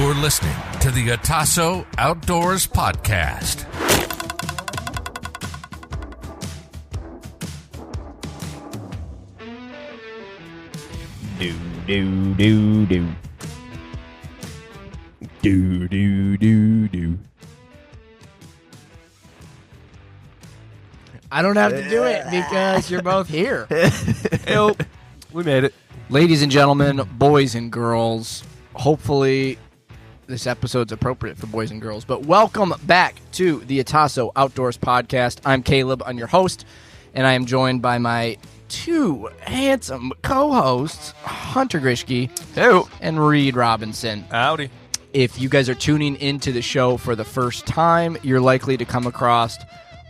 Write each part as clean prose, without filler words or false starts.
You're listening to the Otasso Outdoors Podcast. I don't have to do it because you're both here. Nope. We made it. Ladies and gentlemen, boys and girls, hopefully this episode's appropriate for boys and girls, but welcome back to the Otasso Outdoors Podcast. I'm Caleb, I'm your host, and I am joined by my two handsome co-hosts, Hunter Grishke and Reed Robinson. Howdy. If you guys are tuning into the show for the first time, you're likely to come across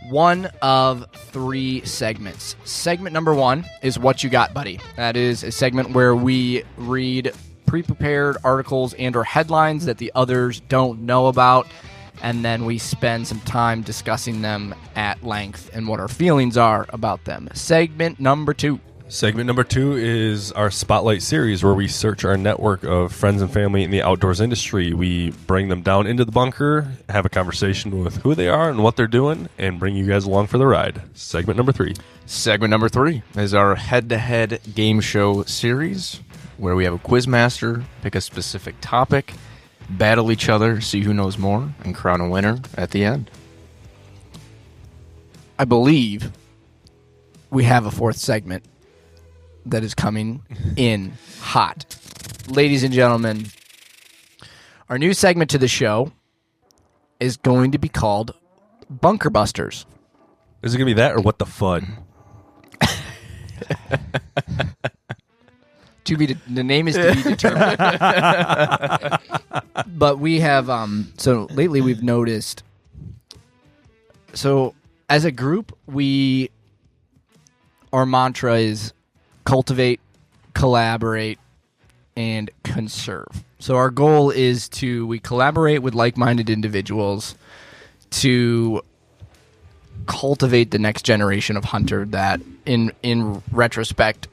one of three segments. Segment number one is What You Got, Buddy. That is a segment where we read pre-prepared articles and or headlines that the others don't know about, and then we spend some time discussing them at length and what our feelings are about them. Segment number two. Segment number two is our Spotlight series, where we search our network of friends and family in the outdoors industry. We bring them down into the bunker, have a conversation with who they are and what they're doing, and bring you guys along for the ride. Segment number three. Segment number three is our head-to-head game show series, where we have a quiz master, pick a specific topic, battle each other, see who knows more, and crown a winner at the end. I believe we have a fourth segment that is coming in hot. Ladies and gentlemen, our new segment to the show is going to be called Bunker Busters. Is it going to be that or What the Fud? The name is to be determined. But we have, so lately we've noticed, so as a group, our mantra is cultivate, collaborate, and conserve. So our goal is we collaborate with like-minded individuals to cultivate the next generation of hunter that, in retrospect,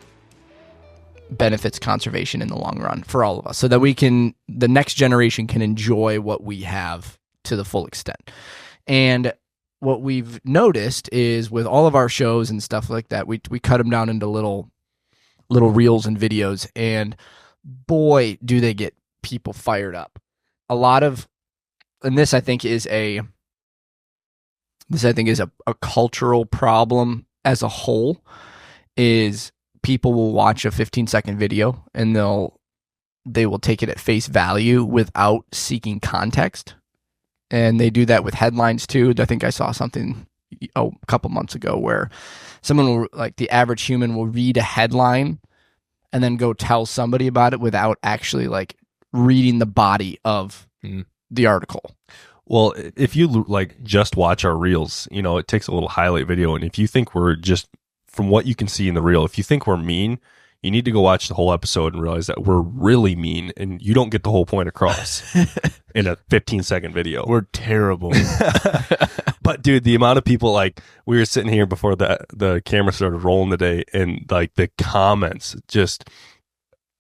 benefits conservation in the long run for all of us, so that the next generation can enjoy what we have to the full extent. And what we've noticed is with all of our shows and stuff like that, we cut them down into little reels and videos, and boy, do they get people fired up. And this I think is a cultural problem as a whole, is people will watch a 15-second video and they will take it at face value without seeking context. And they do that with headlines too. I think I saw something a couple months ago where someone will, like the average human, will read a headline and then go tell somebody about it without actually like reading the body of the article. Well, if you just watch our reels, it takes a little highlight video. And if you think we're just, from what you can see in the reel, if you think we're mean, you need to go watch the whole episode and realize that we're really mean, and you don't get the whole point across in a 15-second video. We're terrible. But dude, the amount of people, we were sitting here before the camera started rolling today, and the comments just,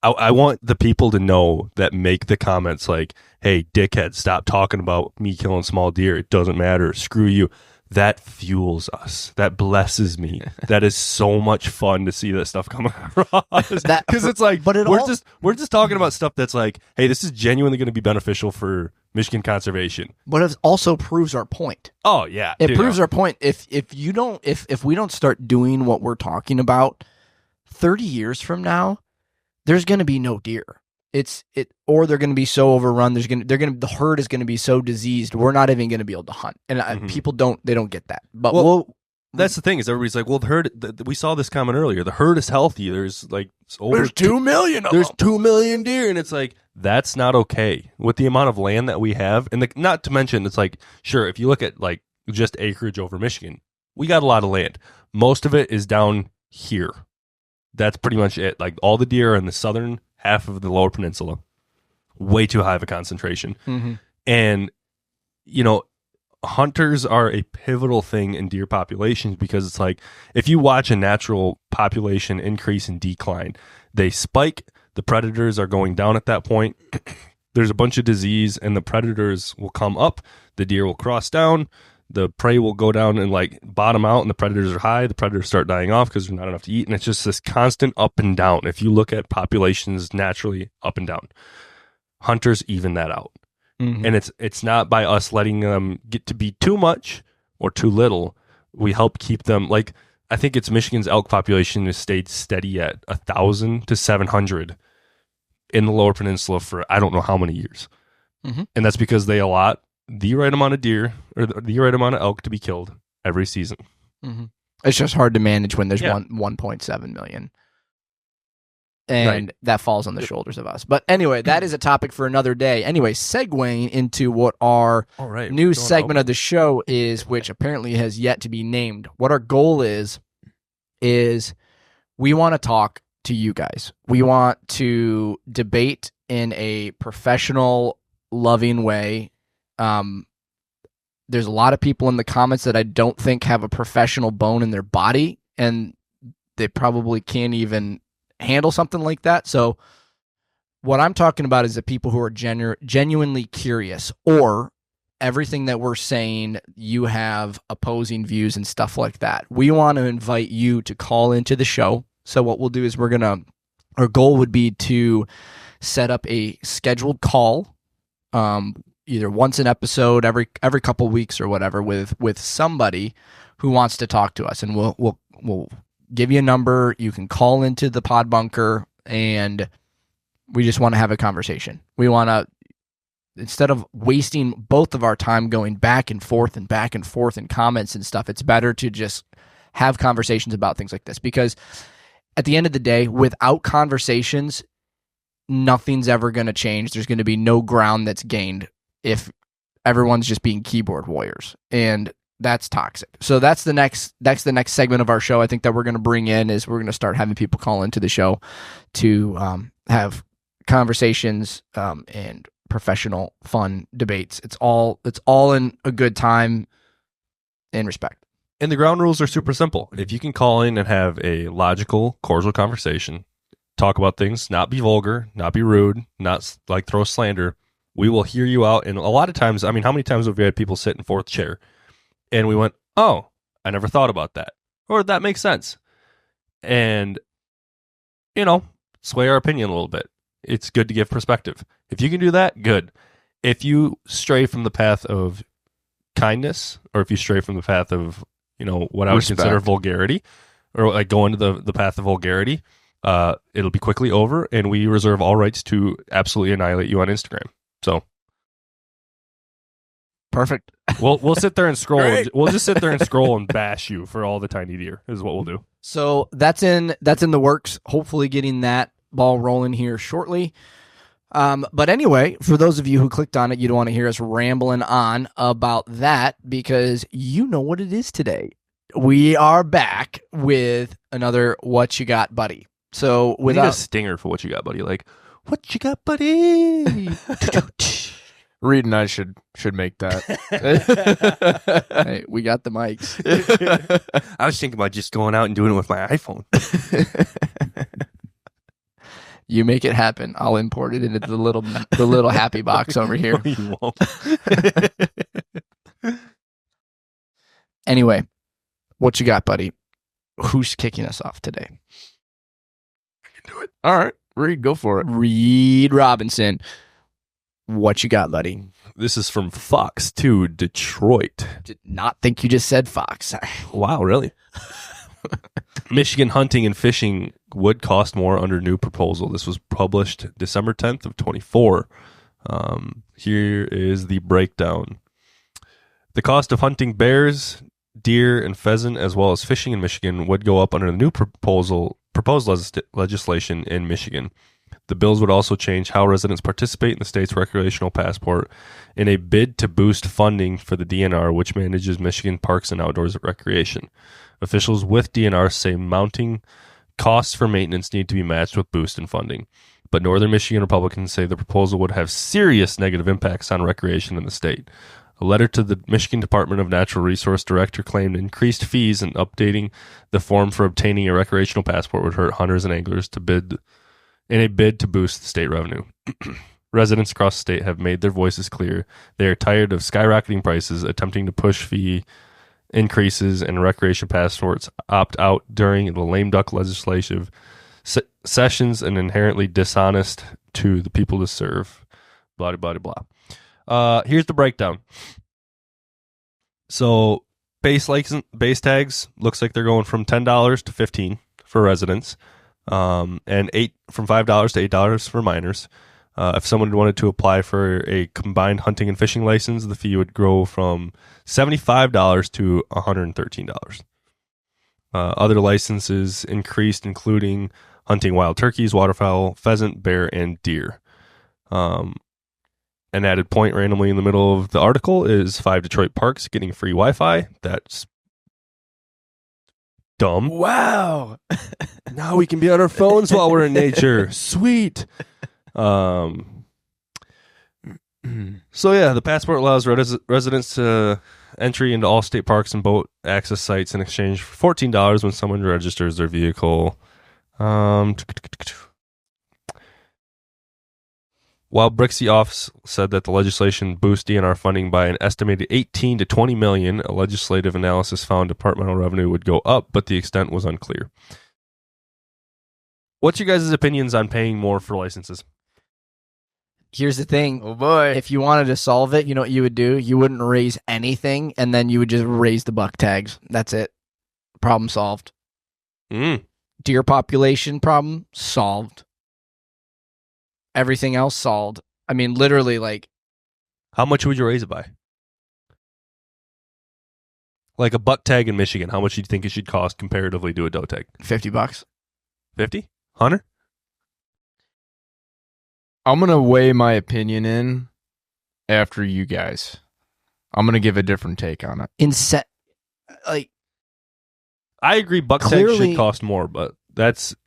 I want the people to know that make the comments like, hey, dickhead, stop talking about me killing small deer. It doesn't matter. Screw you. That fuels us. That blesses me. That is so much fun to see that stuff come across. Because it's like, we're just talking about stuff that's like, hey, this is genuinely going to be beneficial for Michigan conservation. But it also proves our point. Oh yeah, it proves our point. If we don't start doing what we're talking about, 30 years from now, there's going to be no deer. Or they're going to be so overrun. The herd is going to be so diseased. We're not even going to be able to hunt. And people don't get that. But that's the thing, is everybody's like, well, the herd. We saw this comment earlier. The herd is healthy. There's there's 2 million of them. There's 2 million deer, and it's like, that's not okay with the amount of land that we have. And not to mention, it's like, sure, if you look at just acreage over Michigan, we got a lot of land. Most of it is down here. That's pretty much it. All the deer are in the southern half of the lower peninsula. Way too high of a concentration. Mm-hmm. And, hunters are a pivotal thing in deer populations, because it's like, if you watch a natural population increase and decline, they spike, the predators are going down at that point, there's a bunch of disease and the predators will come up, the deer will cross down, the prey will go down and like bottom out, and the predators are high. The predators start dying off because there's not enough to eat. And it's just this constant up and down. If you look at populations naturally up and down, hunters even that out. Mm-hmm. And it's not by us letting them get to be too much or too little. We help keep them, like, I think it's Michigan's elk population has stayed steady at 1,000 to 700 in the Lower Peninsula for I don't know how many years. Mm-hmm. And that's because they allot the right amount of deer or the right amount of elk to be killed every season. Mm-hmm. It's just hard to manage when there's 1.7 million. And that falls on the shoulders of us. But anyway, that is a topic for another day. Anyway, segueing into what our new segment of the show is, which apparently has yet to be named. What our goal is we want to talk to you guys. We want to debate in a professional, loving way. There's a lot of people in the comments that I don't think have a professional bone in their body, and they probably can't even handle something like that. So what I'm talking about is the people who are genuinely curious, or everything that we're saying, you have opposing views and stuff like that. We want to invite you to call into the show. So what we'll do is our goal would be to set up a scheduled call, either once an episode, every couple weeks or whatever, with somebody who wants to talk to us, and we'll give you a number. You can call into the pod bunker, and we just want to have a conversation. We want to, instead of wasting both of our time going back and forth in comments and stuff, it's better to just have conversations about things like this, because at the end of the day, without conversations, nothing's ever going to change. There's going to be no ground that's gained if everyone's just being keyboard warriors, and that's toxic. So that's the next segment of our show. I think that we're going to bring in is we're going to start having people call into the show to have conversations and professional, fun debates. It's all in a good time and respect. And the ground rules are super simple. If you can call in and have a logical, cordial conversation, talk about things, not be vulgar, not be rude, not like throw slander, we will hear you out. And a lot of times, I mean, how many times have we had people sit in fourth chair and we went, oh, I never thought about that, or that makes sense, and sway our opinion a little bit. It's good to give perspective. If you can do that, good. If you stray from the path of kindness, or if you stray from the path of what I would consider vulgarity, or like go into the path of vulgarity, it'll be quickly over, and we reserve all rights to absolutely annihilate you on Instagram. So perfect. We'll sit there and scroll. We'll just sit there and scroll and bash you for all the tiny deer is what we'll do. So that's in the works. Hopefully getting that ball rolling here shortly. But anyway, for those of you who clicked on it, you don't want to hear us rambling on about that, because you know what it is today. We are back with another What You Got, Buddy. So we need a stinger for What You Got, Buddy. Like, what you got, buddy? Reed and I should make that. Hey, we got the mics. I was thinking about just going out and doing it with my iPhone. You make it happen. I'll import it into the little happy box over here. No, you won't. Anyway, what you got, buddy? Who's kicking us off today? I can do it. All right, Reed, go for it. Reed Robinson. What you got, buddy? This is from Fox 2, Detroit. Did not think you just said Fox. Wow, really? Michigan hunting and fishing would cost more under new proposal. This was published December 10th of 24. Here is the breakdown. The cost of hunting bears, deer, and pheasant, as well as fishing in Michigan, would go up under the new proposed legislation in Michigan. The bills would also change how residents participate in the state's recreational passport in a bid to boost funding for the DNR, which manages Michigan parks and outdoors recreation. Officials with DNR say mounting costs for maintenance need to be matched with boost in funding. But Northern Michigan Republicans say the proposal would have serious negative impacts on recreation in the state. A letter to the Michigan Department of Natural Resource Director claimed increased fees and updating the form for obtaining a recreational passport would hurt hunters and anglers in a bid to boost the state revenue. Residents across the state have made their voices clear. They are tired of skyrocketing prices, attempting to push fee increases, and recreation passports opt out during the lame duck legislative sessions and inherently dishonest to the people to serve. Blah, blah, blah, blah. Here's the breakdown. So base tags looks like they're going from $10 to $15 for residents, and from $5 to $8 for minors. If someone wanted to apply for a combined hunting and fishing license, the fee would grow from $75 to $113. Other licenses increased, including hunting wild turkeys, waterfowl, pheasant, bear, and deer. An added point randomly in the middle of the article is 5 Detroit parks getting free Wi-Fi. That's dumb. Wow. Now we can be on our phones while we're in nature. Sweet. So yeah, the passport allows residents entry into all state parks and boat access sites in exchange for $14 when someone registers their vehicle. While Brixey office said that the legislation boosts DNR funding by an estimated 18 to 20 million, a legislative analysis found departmental revenue would go up, but the extent was unclear. What's your guys' opinions on paying more for licenses? Here's the thing. Oh boy. If you wanted to solve it, you know what you would do? You wouldn't raise anything, and then you would just raise the buck tags. That's it. Problem solved. Deer population problem solved. Everything else solved. I mean, literally, like... How much would you raise it by? Like a buck tag in Michigan, how much do you think it should cost comparatively to a doe tag? $50. 50? 100? I'm going to weigh my opinion in after you guys. I'm going to give a different take on it. I agree buck tags should cost more, but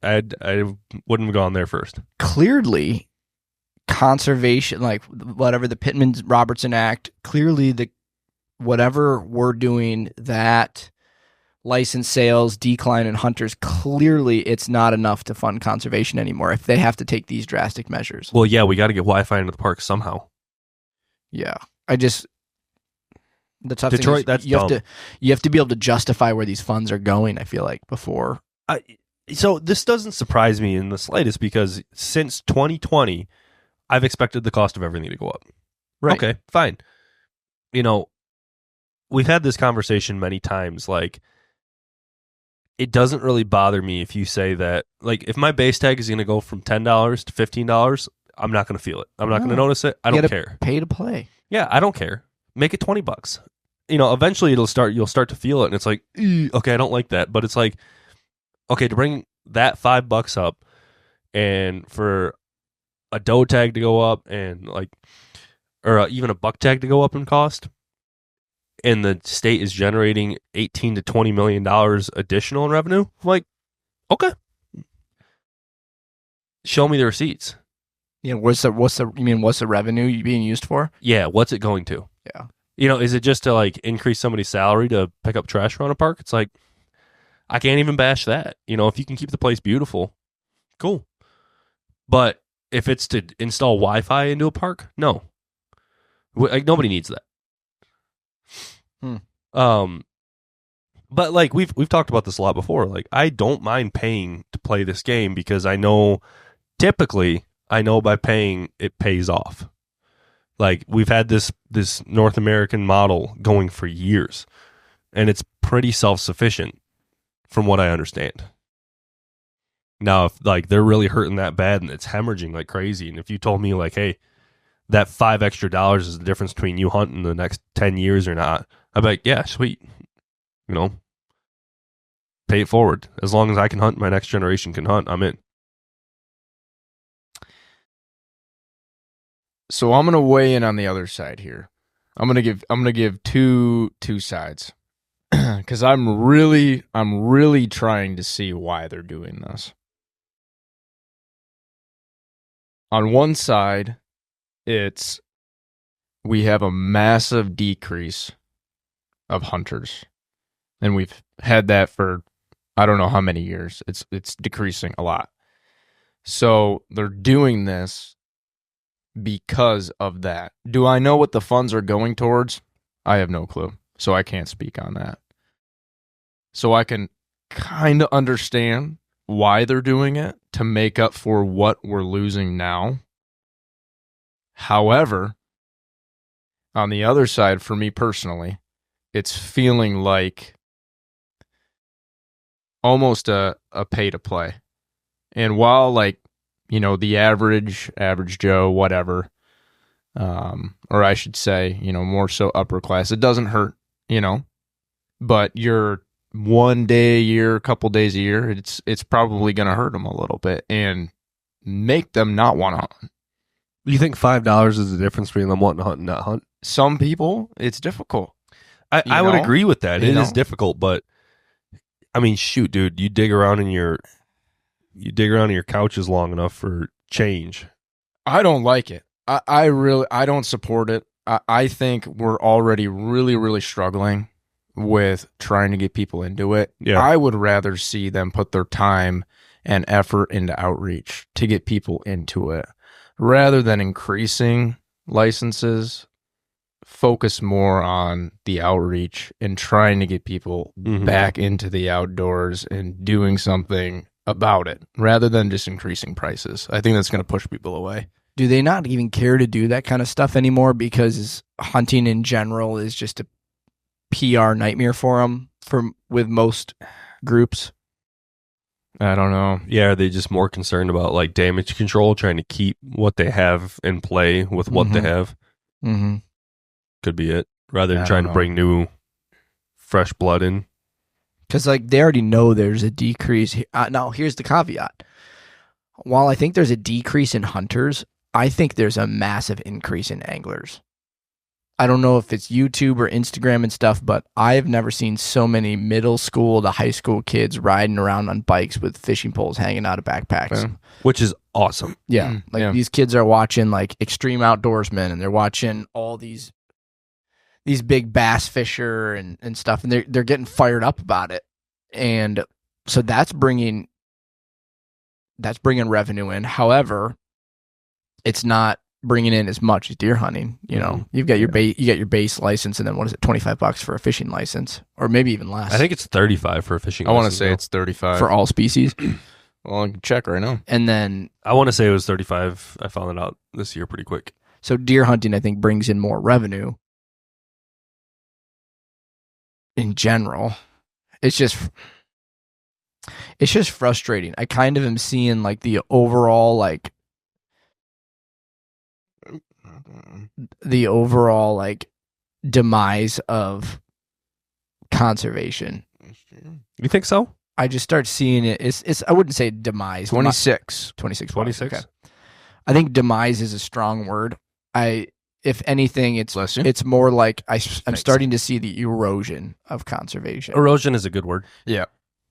I wouldn't have gone there first. Clearly, conservation, like whatever the Pittman-Robertson Act, clearly whatever we're doing, that license sales, decline in hunters, clearly it's not enough to fund conservation anymore if they have to take these drastic measures. Well, yeah, we got to get Wi-Fi into the park somehow. Yeah. The tough Detroit, thing is that's dumb. You have to be able to justify where these funds are going, I feel like, before. So this doesn't surprise me in the slightest because since 2020, I've expected the cost of everything to go up. Right. Okay, fine. You know, we've had this conversation many times. Like, it doesn't really bother me if you say that, like, if my base tag is going to go from $10 to $15, I'm not going to feel it. I'm not going to notice it. I don't care. Pay to play. Yeah, I don't care. Make it $20. You know, eventually you'll start to feel it, and it's like, okay, I don't like that. But it's like, okay, to bring that $5 up, and for a doe tag to go up, and like, or even a buck tag to go up in cost, and the state is generating $18 to $20 million additional in revenue, I'm like, okay, show me the receipts. Yeah, what's the revenue being used for? Yeah, what's it going to? Yeah. You know, is it just to like increase somebody's salary to pick up trash around a park? It's like, I can't even bash that. You know, if you can keep the place beautiful, cool. But if it's to install Wi-Fi into a park, no. Like, nobody needs that. But like we've talked about this a lot before. Like, I don't mind paying to play this game because I know by paying it pays off. Like, we've had this North American model going for years, and it's pretty self-sufficient from what I understand. Now, if like they're really hurting that bad and it's hemorrhaging like crazy, and if you told me like, hey, that $5 extra is the difference between you hunting the next 10 years or not, I'd be like, yeah, sweet. You know, pay it forward. As long as I can hunt, my next generation can hunt, I'm in. So I'm gonna weigh in on the other side here. I'm gonna give two sides because I'm really trying to see why they're doing this. On one side, it's we have a massive decrease of hunters, and we've had that for I don't know how many years. It's decreasing a lot. So they're doing this because of that. Do I know what the funds are going towards? I have no clue. So I can't speak on that. So I can kind of understand why they're doing it to make up for what we're losing now. However, on the other side, for me personally, it's feeling like almost a pay to play. And while like, you know, the average Joe, whatever, or I should say, you know, more so upper class, it doesn't hurt, you know, but you're one day a year, a couple days a year, it's probably going to hurt them a little bit and make them not want to hunt. You think $5 is the difference between them wanting to hunt and not hunt? Some people, it's difficult. I would agree with that. It is know? difficult, but I mean, shoot, dude, you dig around in your couches long enough for change. I don't like it. I don't support it. I think we're already really, really struggling with trying to get people into it. Yeah. I would rather see them put their time and effort into outreach to get people into it rather than increasing licenses. Focus more on the outreach and trying to get people back into the outdoors and doing something about it rather than just increasing prices. I think that's going to push people away. Do they not even care to do that kind of stuff anymore because hunting in general is just a PR nightmare for them with most groups? I don't know. Yeah, are they just more concerned about like damage control, trying to keep what they have in play with what they have? Mm-hmm. Could be it, rather than trying to bring new, fresh blood in. Because like they already know there's a decrease. Now, here's the caveat. While I think there's a decrease in hunters, I think there's a massive increase in anglers. I don't know if it's YouTube or Instagram and stuff, but I've never seen so many middle school to high school kids riding around on bikes with fishing poles hanging out of backpacks. Yeah. Which is awesome. Yeah. These kids are watching like Extreme Outdoorsmen and they're watching all these big bass fisher and stuff, and they're getting fired up about it. And so that's bringing revenue in. However, it's not bringing in as much as deer hunting. You know, you've got your base license, and then what is it, $25 for a fishing license, or maybe even less. I think it's $35 for a fishing I license. want to say it's $35 for all species. Well, I can check right now. And then I want to say it was $35. I found it out this year pretty quick. So deer hunting, I think, brings in more revenue in general. It's just frustrating. I kind of am seeing like the overall demise of conservation. You think so? I just start seeing it. It's I wouldn't say demise. 26. 26. Okay. I think demise is a strong word. If anything, it's more like I'm starting to see the erosion of conservation. Erosion is a good word. Yeah.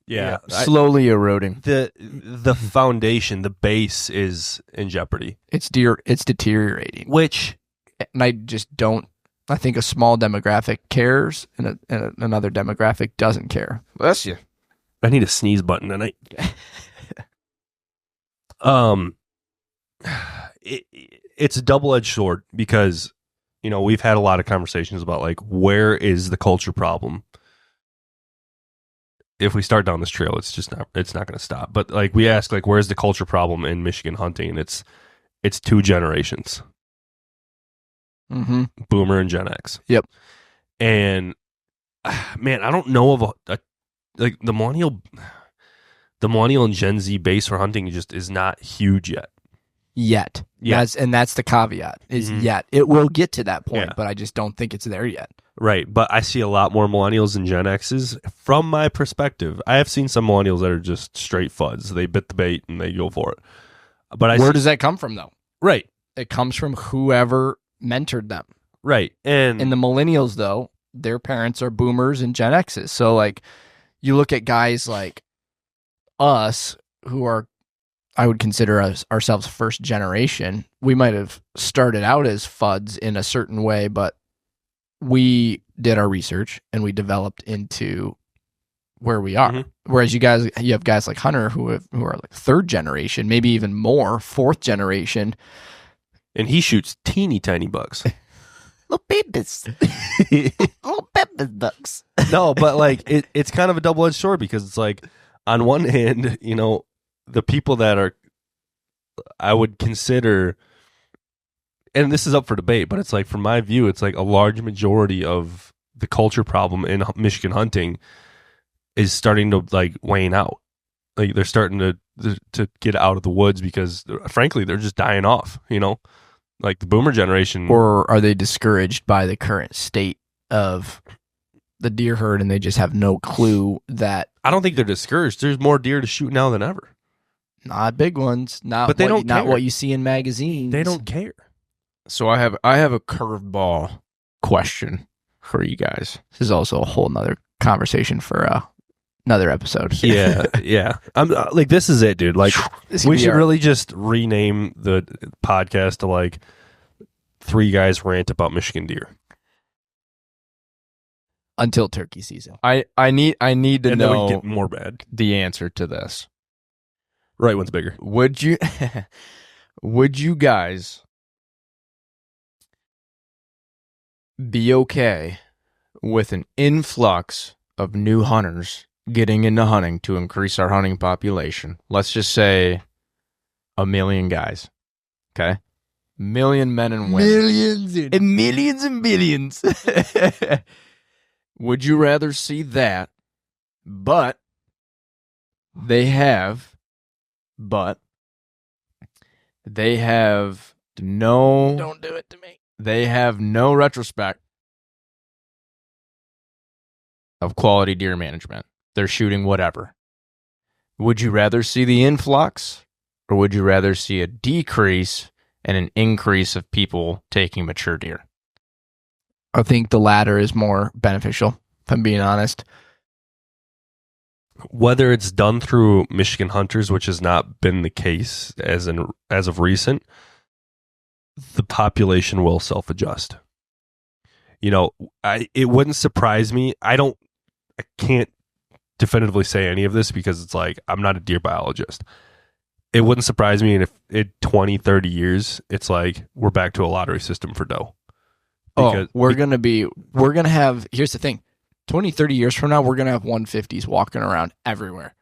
Yeah. Slowly eroding. The foundation, the base is in jeopardy. It's deteriorating. Which, and I just don't. I think a small demographic cares, and another demographic doesn't care. Bless you. I need a sneeze button tonight. It's a double-edged sword because, you know, we've had a lot of conversations about like where is the culture problem. If we start down this trail, it's not going to stop. But like we ask, like, where's the culture problem in Michigan hunting? And it's two generations. Mm-hmm. Boomer and Gen X. Yep. And man, I don't know of like the millennial and Gen Z base for hunting just is not huge yet. Yet. That's the caveat is yet. It will get to that point, but I just don't think it's there yet. Right. But I see a lot more millennials and Gen X's from my perspective. I have seen some millennials that are just straight fuds. They bit the bait and they go for it. But where does that come from though? Right. It comes from whoever mentored them. Right. And the millennials though, their parents are boomers and Gen X's. So like you look at guys like us who are, I would consider ourselves first generation. We might have started out as fuds in a certain way, but we did our research and we developed into where we are. Mm-hmm. Whereas you have guys like Hunter who are like third generation, maybe even more, fourth generation, and he shoots teeny tiny bucks. Little babies. Little baby ducks. No, but like it's kind of a double-edged sword because it's like on one hand, you know, the people that are, I would consider, and this is up for debate, but it's like from my view, it's like a large majority of the culture problem in Michigan hunting is starting to like wane out. Like they're starting to get out of the woods because frankly they're just dying off, you know? Like the boomer generation. Or are they discouraged by the current state of the deer herd and they just have no clue that... I don't think they're discouraged. There's more deer to shoot now than ever. Not big ones. Not what you see in magazines. They don't care. So I have a curveball question for you guys. This is also a whole nother conversation for another episode. Yeah. I'm like, this is it, dude. Like, we should really just rename the podcast to like 3 Guys Rant About Michigan Deer. Until turkey season. I need to And know then we get more bad. the answer to this. Right one's bigger. Would you guys be okay with an influx of new hunters getting into hunting to increase our hunting population? Let's just say 1 million guys. Okay? Million men and women. Millions and billions. Would you rather see that, but they have no... Don't do it to me. They have no retrospect of quality deer management. They're shooting whatever. Would you rather see the influx, or would you rather see a decrease and an increase of people taking mature deer? I think the latter is more beneficial, if I'm being honest. Whether it's done through Michigan hunters, which has not been the case as of recent, the population will self-adjust. You know, it wouldn't surprise me. I can't definitively say any of this because it's like, I'm not a deer biologist. It wouldn't surprise me if in 20, 30 years, it's like, we're back to a lottery system for doe. Because we're going to have, here's the thing, 20, 30 years from now, we're going to have 150s walking around everywhere.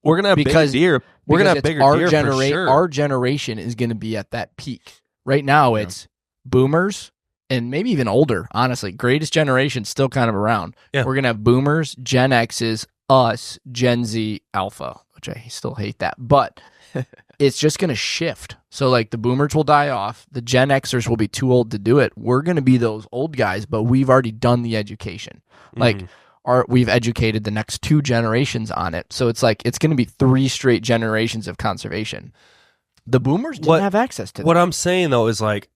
We're going to have bigger deer. We're going to have bigger deer for sure. Our generation is going to be at that peak. Right now, it's boomers and maybe even older, honestly. Greatest generation still kind of around. Yeah. We're going to have boomers, Gen X's, us, Gen Z, Alpha, which I still hate that. But it's just going to shift. So, like, the boomers will die off. The Gen Xers will be too old to do it. We're going to be those old guys, but we've already done the education. Like, we've educated the next 2 generations on it. So it's like, it's going to be 3 straight generations of conservation. The boomers didn't have access to that. What I'm saying, though, is like,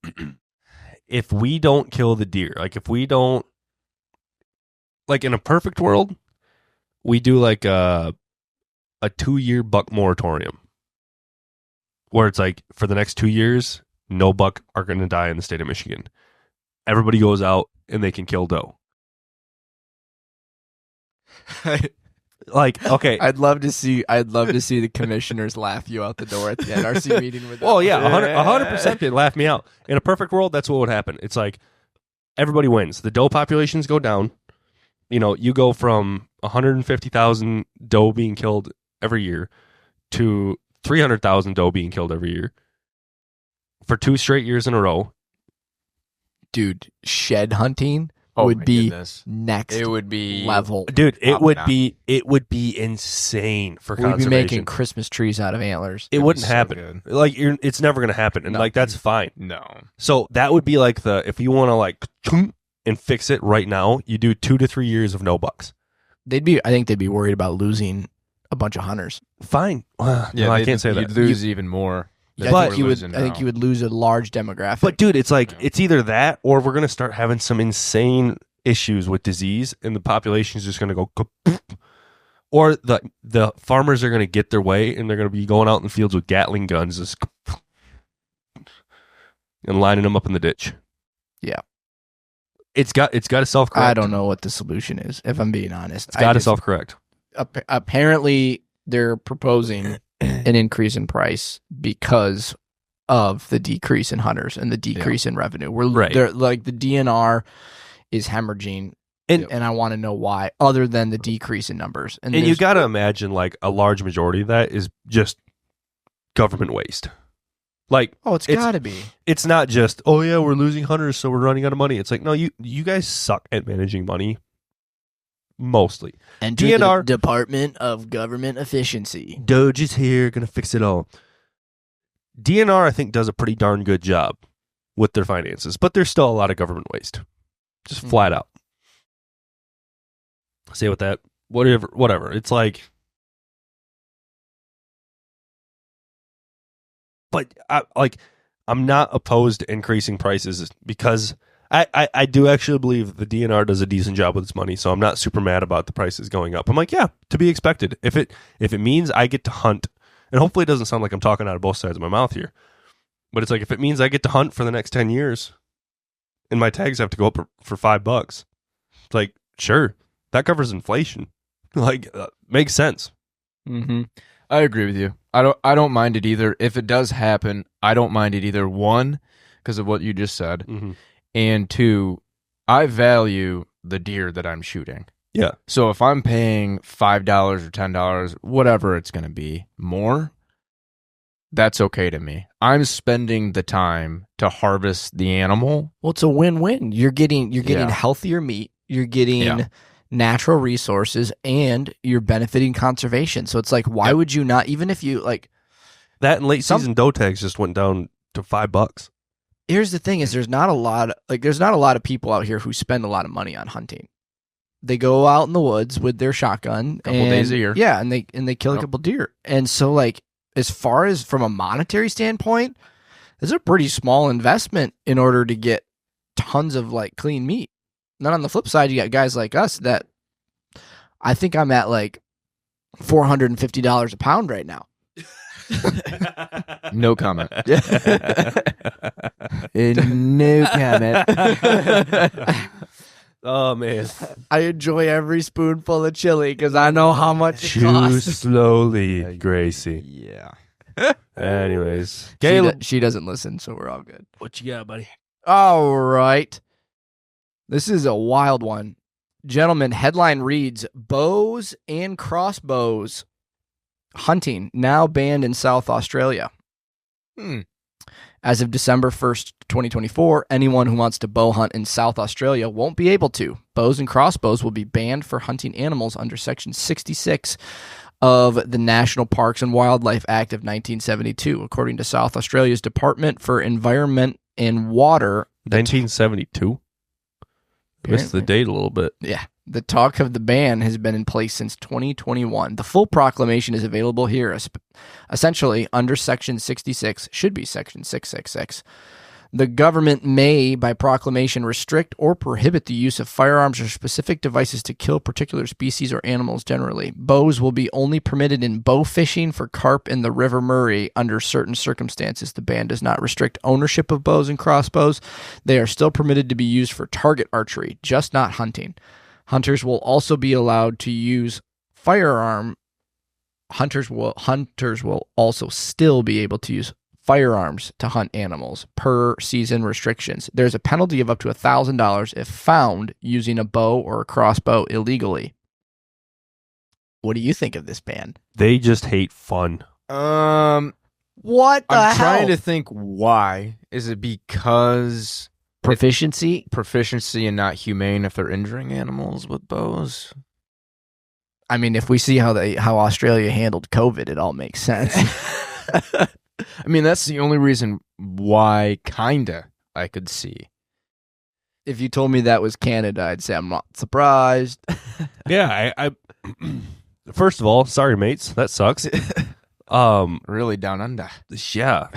if we don't kill the deer, like if we don't, like in a perfect world, we do like a 2-year buck moratorium where it's like for the next 2 years, no buck are going to die in the state of Michigan. Everybody goes out and they can kill doe. Like, okay, I'd love to see the commissioners laugh you out the door at the NRC meeting with that. Well, yeah, 100% they'd laugh me out. In a perfect world, that's what would happen. It's like everybody wins. The doe populations go down. You know, you go from 150,000 doe being killed every year to 300,000 doe being killed every year for 2 straight years in a row. Dude, shed hunting would be next. It would be level. Dude, it would be insane for conservation. We'd be making Christmas trees out of antlers. It wouldn't happen. Like, it's never going to happen. And like, that's fine. No. So that would be like if you want to like and fix it right now, you do 2 to 3 years of no bucks. I think they'd be worried about losing a bunch of hunters. Fine. No, I can't say that. You'd lose even more. I think you would lose a large demographic. But dude, it's like it's either that or we're gonna start having some insane issues with disease, and the population is just gonna go, or the farmers are gonna get their way, and they're gonna be going out in the fields with Gatling guns, just and lining them up in the ditch. Yeah, it's got to self-correct. I don't know what the solution is, if I'm being honest. It's got to self-correct. Apparently, they're proposing an increase in price because of the decrease in hunters and the decrease in revenue. Right. They're like the DNR is hemorrhaging, and I want to know why, other than the decrease in numbers. And you got to imagine like a large majority of that is just government waste. Like, it's got to be. It's not just, oh yeah, we're losing hunters, so we're running out of money. It's like, no, you guys suck at managing money. Mostly. And DNR the Department of Government Efficiency. Doge is here, gonna fix it all. DNR, I think, does a pretty darn good job with their finances, but there's still a lot of government waste. Just flat out. Say with that, whatever. It's like, but I'm not opposed to increasing prices because I do actually believe the DNR does a decent job with its money, so I'm not super mad about the prices going up. I'm like, yeah, to be expected. If it means I get to hunt, and hopefully it doesn't sound like I'm talking out of both sides of my mouth here, but it's like if it means I get to hunt for the next 10 years, and my tags have to go up for $5, it's like, sure, that covers inflation. Like, makes sense. Mm-hmm. I agree with you. I don't mind it either. If it does happen, I don't mind it either. One, because of what you just said. Mm-hmm. And two, I value the deer that I'm shooting. Yeah. So if I'm paying $5 or $10, whatever it's going to be, more, that's okay to me. I'm spending the time to harvest the animal. Well, it's a win-win. You're getting healthier meat. You're getting natural resources, and you're benefiting conservation. So it's like, why would you not? Even if you like that, and late season doe tags just went down to $5. Here's the thing: is there's not a lot of people out here who spend a lot of money on hunting. They go out in the woods with their shotgun, couple days a year, and they kill a couple deer. And so, like, as far as from a monetary standpoint, it's a pretty small investment in order to get tons of like clean meat. And then on the flip side, you got guys like us that I think I'm at like $450 a pound right now. No comment. No comment. Oh man, I enjoy every spoonful of chili because I know how much it costs. Chew slowly, Gracie. Yeah. Anyways, she doesn't listen, so we're all good. what you got, buddy? All right. This is a wild one. Gentlemen, headline reads, bows and crossbows hunting now banned in South Australia. As of December 1st, 2024, anyone who wants to bow hunt in South Australia won't be able to. Bows and crossbows will be banned for hunting animals under Section 66 of the National Parks and Wildlife Act of 1972, according to South Australia's Department for Environment and Water. 1972? Missed the date a little bit. Yeah. The talk of the ban has been in place since 2021. The full proclamation is available here. Essentially, under Section 66, should be Section 666. The government may, by proclamation, restrict or prohibit the use of firearms or specific devices to kill particular species or animals generally. Bows will be only permitted in bow fishing for carp in the River Murray under certain circumstances. The ban does not restrict ownership of bows and crossbows. They are still permitted to be used for target archery, just not hunting. Hunters will also be allowed to use firearm. Hunters will also still be able to use firearms to hunt animals per season restrictions. There's a penalty of up to $1,000 if found using a bow or a crossbow illegally. What do you think of this ban? They just hate fun. What the I'm hell? trying to think why. Is it because proficiency and not humane if they're injuring animals with bows? I mean, if we see how Australia handled COVID, it all makes sense. I mean, that's the only reason why, kinda, I could see. If you told me that was Canada, I'd say I'm not surprised. Yeah, I first of all, sorry mates, that sucks. Really down under. Yeah.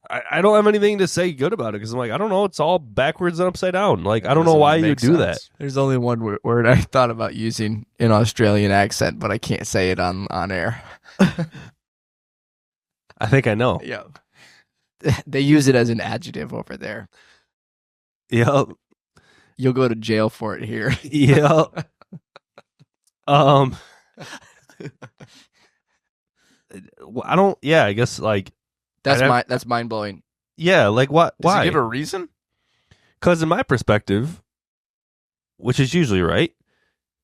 I don't have anything to say good about it because I'm like, I don't know, it's all backwards and upside down. Like, I don't know why you do that. There's only one word I thought about using in Australian accent, but I can't say it on air. I think I know. Yeah. They use it as an adjective over there. Yep. You'll go to jail for it here. Yep. I guess like That's mind blowing. Yeah, like what? Does Why? he give a reason? Because in my perspective, which is usually right,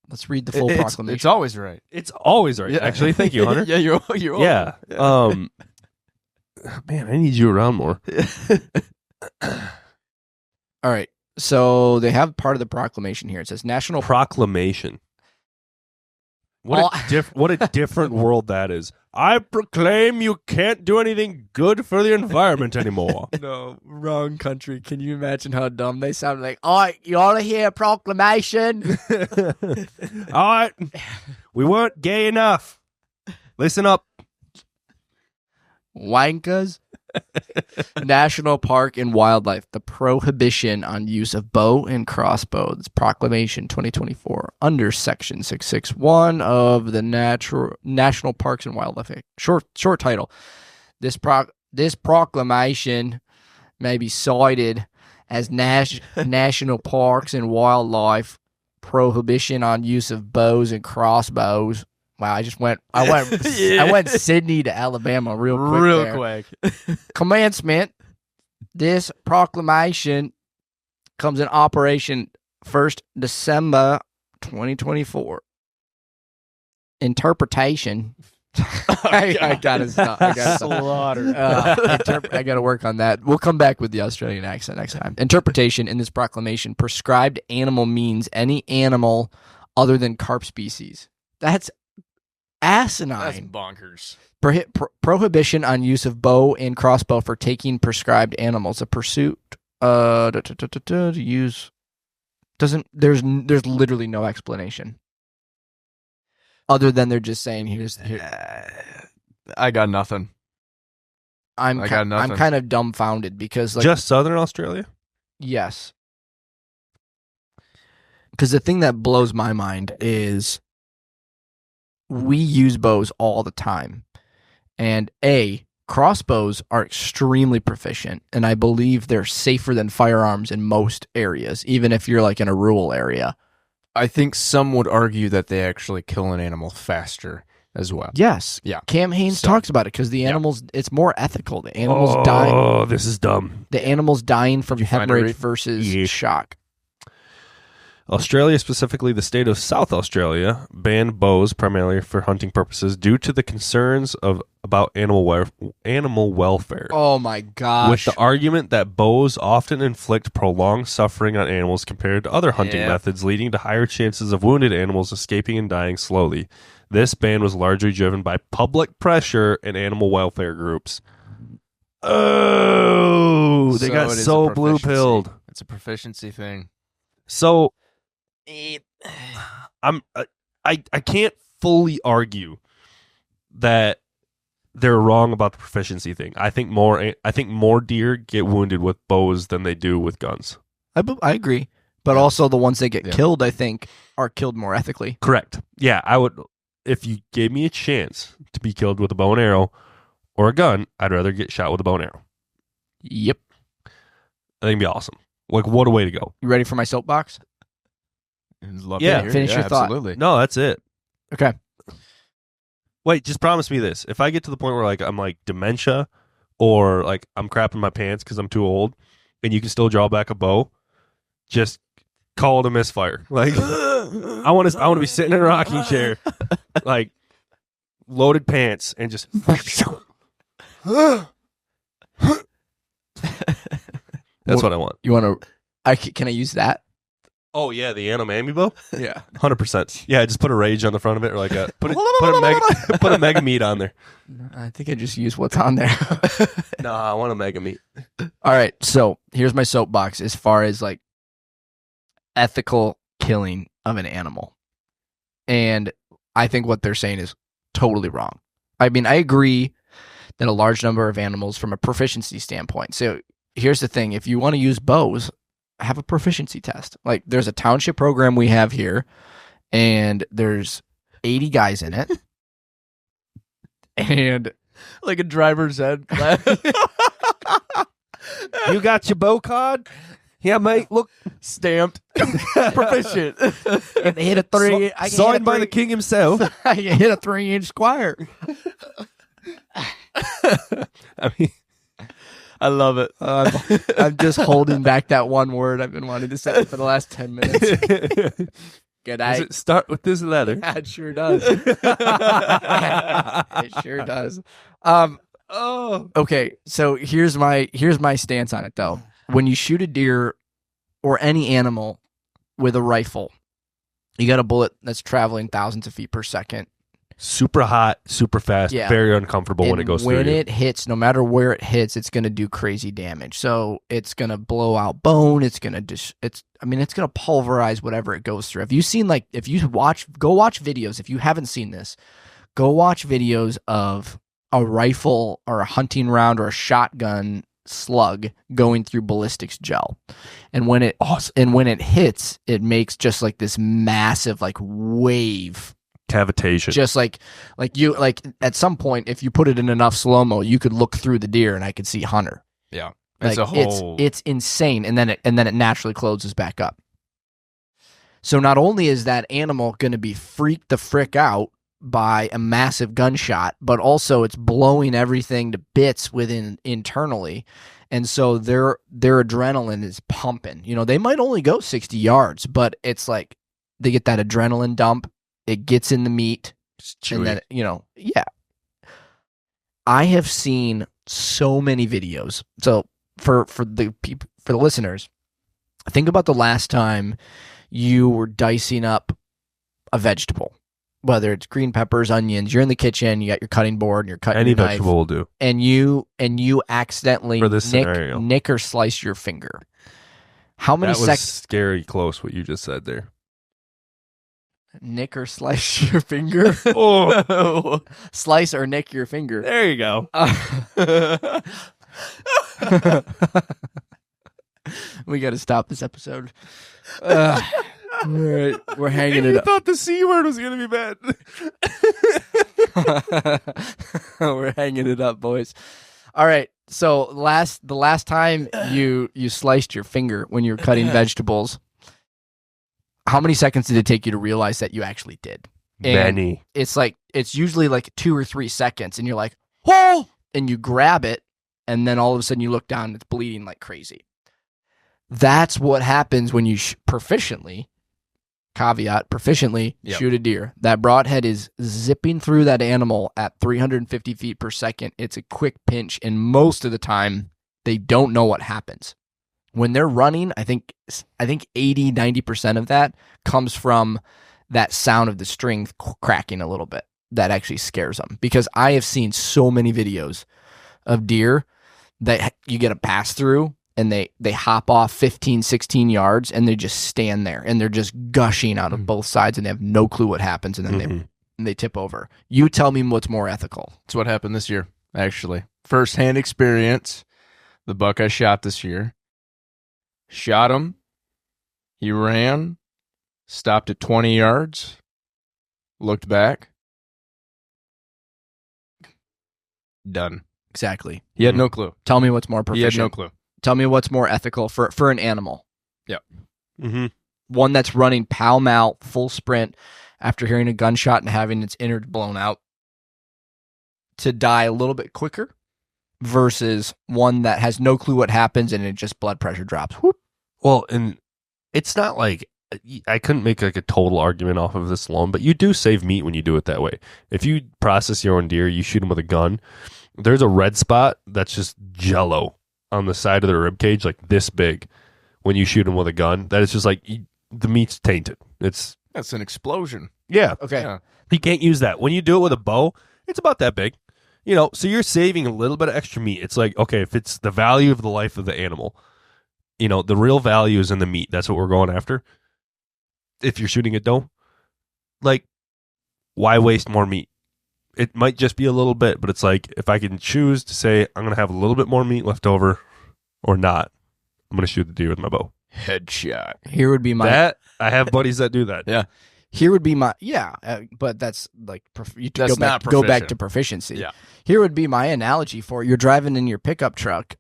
Let's read the full proclamation. It's always right. it's always right. Yeah. Actually, thank you, Hunter. Yeah, you're Yeah. Man, I need you around more. All right. So they have part of the proclamation here. It says National Proclamation. What a different world that is. I proclaim you can't do anything good for the environment anymore. No, wrong country. Can you imagine how dumb they sound? Like, all right, you want to hear a proclamation? All right. We weren't gay enough. Listen up. Wankers. National Park and Wildlife. The prohibition on use of bow and crossbows. Proclamation 2024 under Section 661 of the National Parks and Wildlife Act. Short title. This proclamation may be cited as National Parks and Wildlife prohibition on use of bows and crossbows. Wow, I went Sydney to Alabama real quick. Commencement. This proclamation comes in operation 1st December 2024. Interpretation. I gotta stop. I gotta slaughter. I gotta work on that. We'll come back with the Australian accent next time. Interpretation in this proclamation: prescribed animal means any animal other than carp species. That's asinine. That's bonkers. Prohibition on use of bow and crossbow for taking prescribed animals. A pursuit to use doesn't. There's literally no explanation other than they're just saying here. I got nothing. I'm kind of dumbfounded because just Southern Australia. Yes, because the thing that blows my mind is we use bows all the time. And crossbows are extremely proficient, and I believe they're safer than firearms in most areas, even if you're like in a rural area. I think some would argue that they actually kill an animal faster as well. Yes. Yeah. Cam Haynes talks about it because the animals, it's more ethical. The animals die. Oh, this is dumb. The animals dying from hemorrhage versus Yeah. shock. Australia, specifically the state of South Australia, banned bows primarily for hunting purposes due to the concerns about animal welfare. Oh my gosh. With the argument that bows often inflict prolonged suffering on animals compared to other hunting methods, leading to higher chances of wounded animals escaping and dying slowly. This ban was largely driven by public pressure and animal welfare groups. Oh, they got so blue-pilled. It's a proficiency thing. So I can't fully argue that they're wrong about the proficiency thing. I think more deer get wounded with bows than they do with guns. I agree. But also the ones that get killed, I think, are killed more ethically. Correct. Yeah, I would. If you gave me a chance to be killed with a bow and arrow or a gun, I'd rather get shot with a bow and arrow. Yep. I think it'd be awesome. Like, what a way to go. You ready for my soapbox? Finish your thought. Absolutely. No, that's it. Okay. Wait, just promise me this. If I get to the point where like I'm like dementia or like I'm crapping my pants because I'm too old and you can still draw back a bow, just call it a misfire. Like I want to be sitting in a rocking chair, like loaded pants and just That's what I want. You want to can I use that? Oh yeah, the Anomami bow. Yeah, 100%. Yeah, just put a rage on the front of it, or like put a mega meat on there. I think I just used what's on there. No, I want a mega meat. All right, so here's my soapbox as far as like ethical killing of an animal, and I think what they're saying is totally wrong. I mean, I agree that a large number of animals, from a proficiency standpoint. So here's the thing: if you want to use bows, have a proficiency test. Like there's a township program we have here and there's 80 guys in it. And like a driver's ed. You got your bow card? Yeah, mate. Look, stamped. Proficient. And they hit a three. Signed by the king himself. I can hit a 3-inch square. I mean, I love it. I'm just holding back that one word I've been wanting to say for the last 10 minutes. Good Does night. it start with this letter? Yeah, it sure does. It sure does. Okay, so here's my stance on it though. When you shoot a deer or any animal with a rifle, you got a bullet that's traveling thousands of feet per second. Super hot, super fast, Yeah. very uncomfortable when it goes through When you. it hits, no matter where it hits, it's going to do crazy damage. So it's going to blow out bone. It's going to it's going to pulverize whatever it goes through. Go watch videos. If you haven't seen this, go watch videos of a rifle or a hunting round or a shotgun slug going through ballistics gel. And when it hits, it makes just like this massive like wave. Cavitation. Just like at some point, if you put it in enough slow-mo, you could look through the deer and I could see Hunter. Yeah. Like, it's insane, and then it naturally closes back up. So not only is that animal going to be freaked the frick out by a massive gunshot, but also it's blowing everything to bits internally, and so their adrenaline is pumping. You know, they might only go 60 yards, but it's like they get that adrenaline dump. It gets in the meat, and then yeah. I have seen so many videos. So for the listeners, think about the last time you were dicing up a vegetable, whether it's green peppers, onions. You're in the kitchen, you got your cutting board, and you're cutting Any your knife, vegetable will do. and you accidentally For this scenario. nick or slice your finger. How many That was seconds? scary close what you just said there. Nick or slice your finger? Oh, Slice or nick your finger. there you go. We got to stop this episode. All right, we're hanging it You up. thought the C word was going to be bad. We're hanging it up, boys. All right. So the last time you sliced your finger when you were cutting vegetables, how many seconds did it take you to realize that you actually did? And Many. it's usually like 2 or 3 seconds, and you're like, oh, and you grab it, and then all of a sudden you look down and it's bleeding like crazy. That's what happens when you proficiently Yep. shoot a deer. That broadhead is zipping through that animal at 350 feet per second. It's a quick pinch, and most of the time they don't know what happens. When they're running, I think 80, 90% of that comes from that sound of the string cracking a little bit. That actually scares them, because I have seen so many videos of deer that you get a pass through and they hop off 15, 16 yards and they just stand there and they're just gushing out of both sides and they have no clue what happens, and then they tip over. You tell me what's more ethical. That's what happened this year, actually. First-hand experience. The buck I shot this year. Shot him. He ran. Stopped at 20 yards. Looked back. Done. Exactly. He had no clue. Tell me what's more He proficient. had no clue. Tell me what's more ethical for an animal. Mm-hmm. One that's running pell-mell, full sprint, after hearing a gunshot and having its innards blown out, to die a little bit quicker, versus one that has no clue what happens and it just blood pressure drops. Whoop. Well, and it's not like I couldn't make like a total argument off of this alone, but you do save meat when you do it that way. If you process your own deer, you shoot them with a gun, there's a red spot that's just jello on the side of the rib cage, like this big. When you shoot them with a gun, that is just like the meat's tainted. That's an explosion. Yeah. Okay. Yeah. You can't use that. When you do it with a bow, it's about that big. So you're saving a little bit of extra meat. It's like, okay, if it's the value of the life of the animal, the real value is in the meat. That's what we're going after. If you're shooting a doe, like, why waste more meat? It might just be a little bit, but it's like, if I can choose to say, I'm going to have a little bit more meat left over or not, I'm going to shoot the deer with my bow. Headshot. Here would be my I have buddies that do that. Yeah. Here would be my but that's like you That's go back, not go back proficient. to proficiency. Yeah. Here would be my analogy for you're driving in your pickup truck,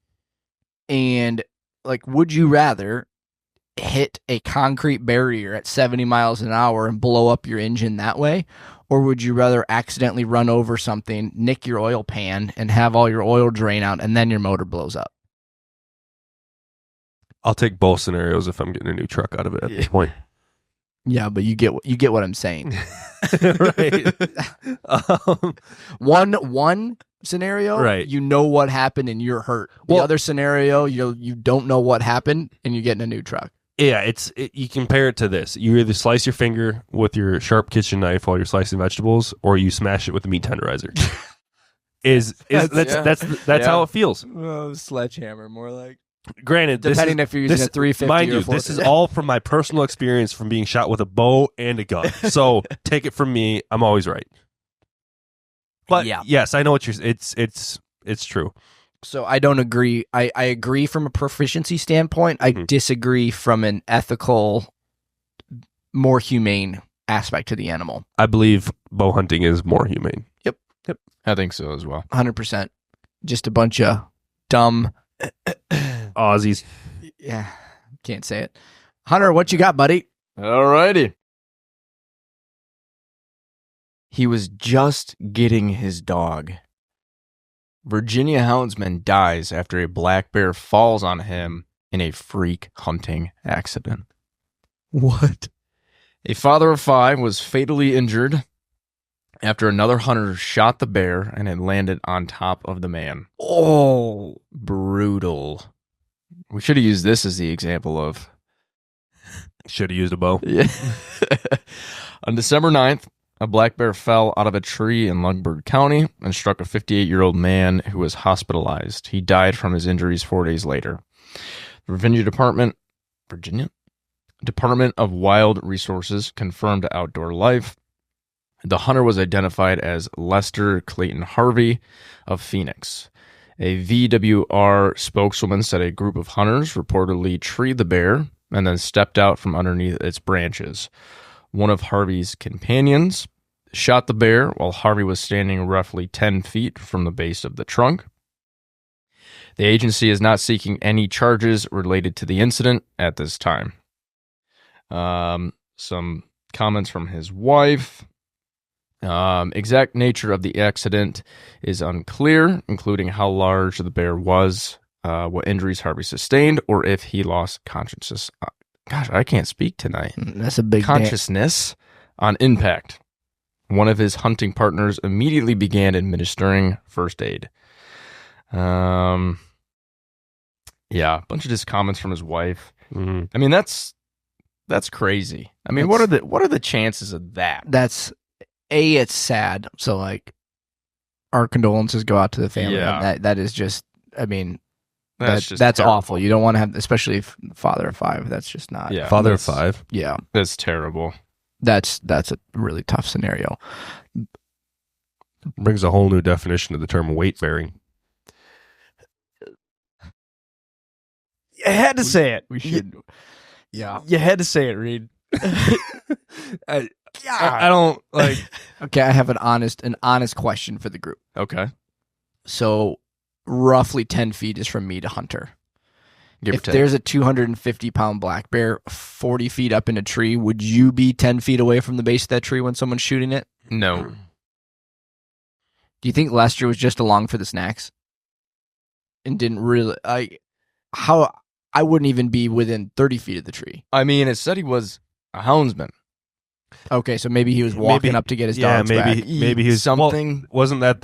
and like, would you rather hit a concrete barrier at 70 miles an hour and blow up your engine that way, or would you rather accidentally run over something, nick your oil pan, and have all your oil drain out, and then your motor blows up? I'll take both scenarios if I'm getting a new truck out of it at this point. Yeah, but you get what I'm saying. Right. One scenario, Right. you know what happened and you're hurt. The Well- other scenario, you don't know what happened and you're getting a new truck. Yeah, you compare it to this. You either slice your finger with your sharp kitchen knife while you're slicing vegetables, or you smash it with a meat tenderizer. That's how it feels. Sledgehammer, more like. Granted, Depending if you're using a 350 mind or you, 450. this is all from my personal experience from being shot with a bow and a gun. So take it from me, I'm always right. But Yeah. yes, I know what you're. It's true. So I don't agree. I agree from a proficiency standpoint. I Mhm. disagree from an ethical, more humane aspect to the animal. I believe bow hunting is more humane. I think so as well. 100%. Just a bunch of dumb. Aussies. Yeah, can't say it. Hunter, what you got, buddy? Alrighty. He was just getting his dog. Virginia houndsman dies after a black bear falls on him in a freak hunting accident. What? A father of 5 was fatally injured after another hunter shot the bear and it landed on top of the man. Oh, Brutal. We should have used this as the example of... Should have used a bow. Yeah. On December 9th, a black bear fell out of a tree in Lundberg County and struck a 58-year-old man who was hospitalized. He died from his injuries 4 days later. The Virginia Department of Wild Resources confirmed to Outdoor Life. The hunter was identified as Lester Clayton Harvey of Phoenix. A VWR spokeswoman said a group of hunters reportedly treed the bear and then stepped out from underneath its branches. One of Harvey's companions shot the bear while Harvey was standing roughly 10 feet from the base of the trunk. The agency is not seeking any charges related to the incident at this time. Some comments from his wife. Exact nature of the accident is unclear, including how large the bear was, what injuries Harvey sustained, or if he lost consciousness. Gosh, I can't speak tonight. that's a big Consciousness on impact. One of his hunting partners immediately began administering first aid. Yeah, a bunch of just comments from his wife. Mm-hmm. I mean, that's crazy. I mean, what are the chances of that? That's it's sad. So like, our condolences go out to the family. Yeah. And that is just. I mean, That's that's terrible. awful. You don't want to have, especially if father of 5. That's just not. Yeah, Father of that's- 5. Yeah. That's terrible. That's a really tough scenario. Brings a whole new definition to the term weight bearing. You had to say it. We should. Yeah. You had to say it, Reed. I don't like. Okay, I have an honest question for the group. Okay. So, roughly 10 feet is from me to Hunter. Give or If take. there's a 250-pound black bear 40 feet up in a tree, would you be 10 feet away from the base of that tree when someone's shooting it? No. Do you think Lester was just along for the snacks and didn't really? I wouldn't even be within 30 feet of the tree. I mean, it said he was a houndsman. Okay, so maybe he was walking up to get his dogs back. Maybe he was something. Well, wasn't that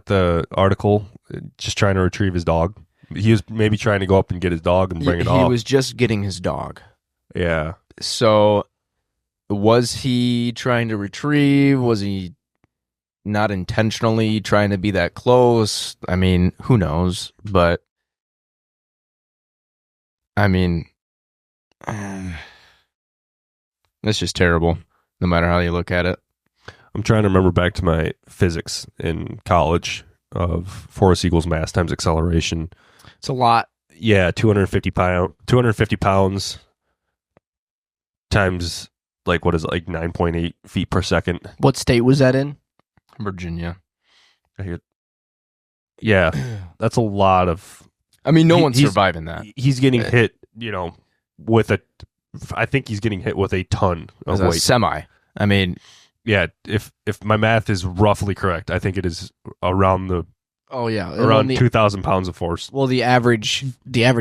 the article just trying to retrieve his dog? He was maybe trying to go up and get his dog and bring it He off. was just getting his dog. Yeah. So, was he trying to retrieve? Was he not intentionally trying to be that close? I mean, who knows? But, I mean, that's just terrible, no matter how you look at it. I'm trying to remember back to my physics in college of force equals mass times acceleration. It's a lot. Yeah, 250 pounds times like what is it, like 9.8 feet per second. What state was that in? Virginia. Yeah, that's a lot of. I mean, no one's he's- surviving that. He's getting hit, with a. I think he's getting hit with a ton of As a weight. semi. I mean, Yeah, if my math is roughly correct, I think it is around the Oh yeah, around 2,000 pounds of force. Well, the average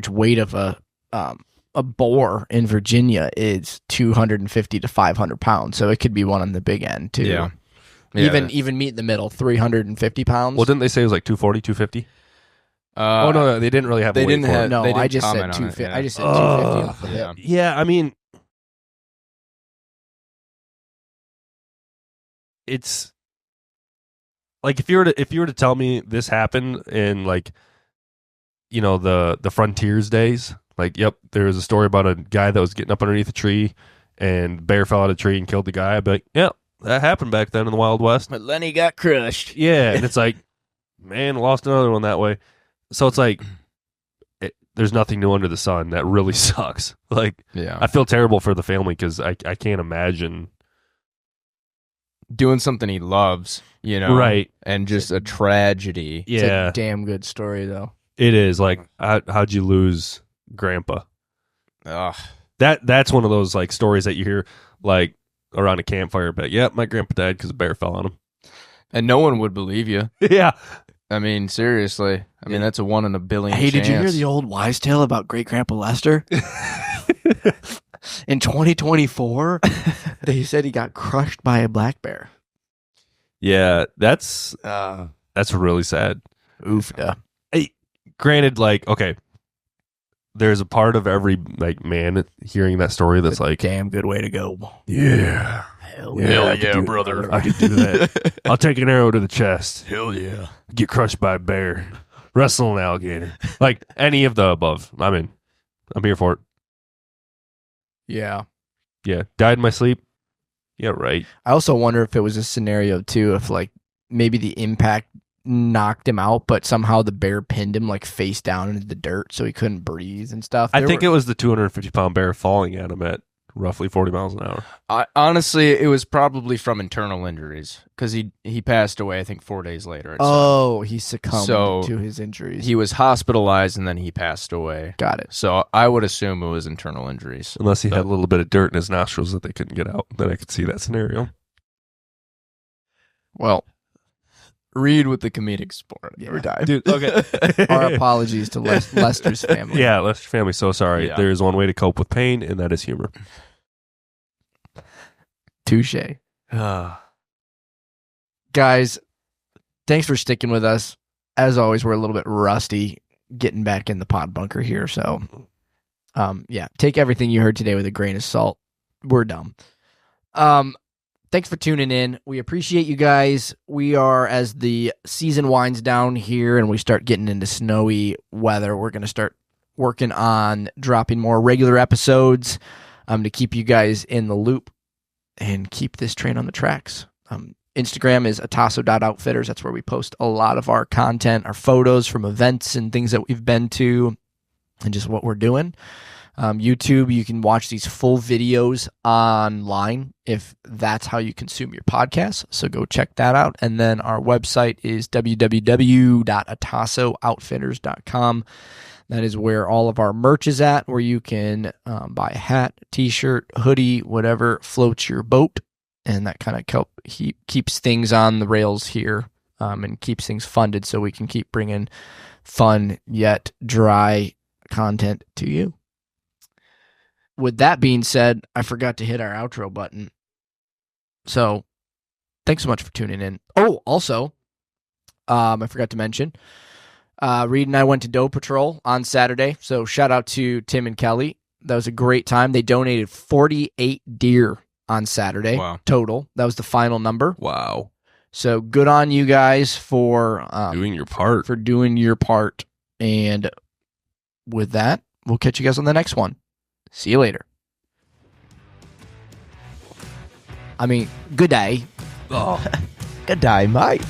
weight of a boar in Virginia is 250 to 500 pounds, so it could be one on the big end too. Yeah. Even meet in the middle, 350 pounds. Well, didn't they say it was like 240, 250? Oh no, they didn't really have. They a weight didn't for have. it. No, they didn't I just said comment on it, 250. yeah. I just said 250 off the Yeah. hip. Yeah, I mean, it's like if you were to tell me this happened in like, you know, the frontiers days, like, yep, there was a story about a guy that was getting up underneath a tree and bear fell out of a tree and killed the guy. I'd be like, yeah, that happened back then in the Wild West. But Lenny got crushed. Yeah, and it's like, man, lost another one that way. So it's like, there's nothing new under the sun. That really sucks. Like, Yeah. I feel terrible for the family because I can't imagine. Doing something he loves, you know, Right. and just a tragedy. It's Yeah, a damn good story though. it is. Like, how'd you lose Grandpa? Ugh. That's one of those like stories that you hear like around a campfire. But yeah, my grandpa died because a bear fell on him. And no one would believe you. Yeah, I mean, seriously. I mean, that's a 1 in a billion. Hey, did you hear chance. the old wise tale about great grandpa Lester? In 2024, they said he got crushed by a black bear. yeah. That's really sad. Oofda. Granted, like, okay, there's a part of every like man hearing that story that's like, Damn good way to go. yeah, Hell I could do- brother. I could do that. I'll take an arrow to the chest. Hell yeah. Get crushed by a bear. Wrestle an alligator. Like any of the above. I'm here for it. Yeah. Yeah. Died in my sleep. Yeah, right. I also wonder if it was a scenario too, if like maybe the impact knocked him out, but somehow the bear pinned him like face down into the dirt so he couldn't breathe and stuff. I think it was the 250-pound bear falling at him at roughly 40 miles an hour. Honestly, it was probably from internal injuries because he passed away, I think, 4 days later. He succumbed So, to his injuries. He was hospitalized and then he passed away. Got it. So I would assume it was internal injuries. Unless he had a little bit of dirt in his nostrils that they couldn't get out. Then I could see that scenario. Well, Read with the comedic sport Yeah. every time. Dude, okay. our apologies to Lester's family. Yeah, Lester family, so sorry. Yeah. There's one way to cope with pain, and that is humor. Touche. Guys, thanks for sticking with us. As always, we're a little bit rusty getting back in the pod bunker here. So, yeah, take everything you heard today with a grain of salt. We're dumb. Thanks for tuning in. We appreciate you guys. We are, as the season winds down here and we start getting into snowy weather, we're going to start working on dropping more regular episodes to keep you guys in the loop and keep this train on the tracks. Instagram is ataso.outfitters. That's where we post a lot of our content, our photos from events and things that we've been to and just what we're doing. YouTube, you can watch these full videos online if that's how you consume your podcast. So go check that out. And then our website is www.atasoutfitters.com. That is where all of our merch is at, where you can buy a hat, t-shirt, hoodie, whatever floats your boat. And that kind of keeps things on the rails here and keeps things funded so we can keep bringing fun yet dry content to you. With that being said, I forgot to hit our outro button. So thanks so much for tuning in. Oh, also, I forgot to mention, Reed and I went to Doe Patrol on Saturday. So shout out to Tim and Kelly. That was a great time. They donated 48 deer on Saturday. Wow. Total. That was the final number. Wow. So good on you guys for Doing your part. doing your part. And with that, we'll catch you guys on the next one. See you later. Good day. Good day, mate.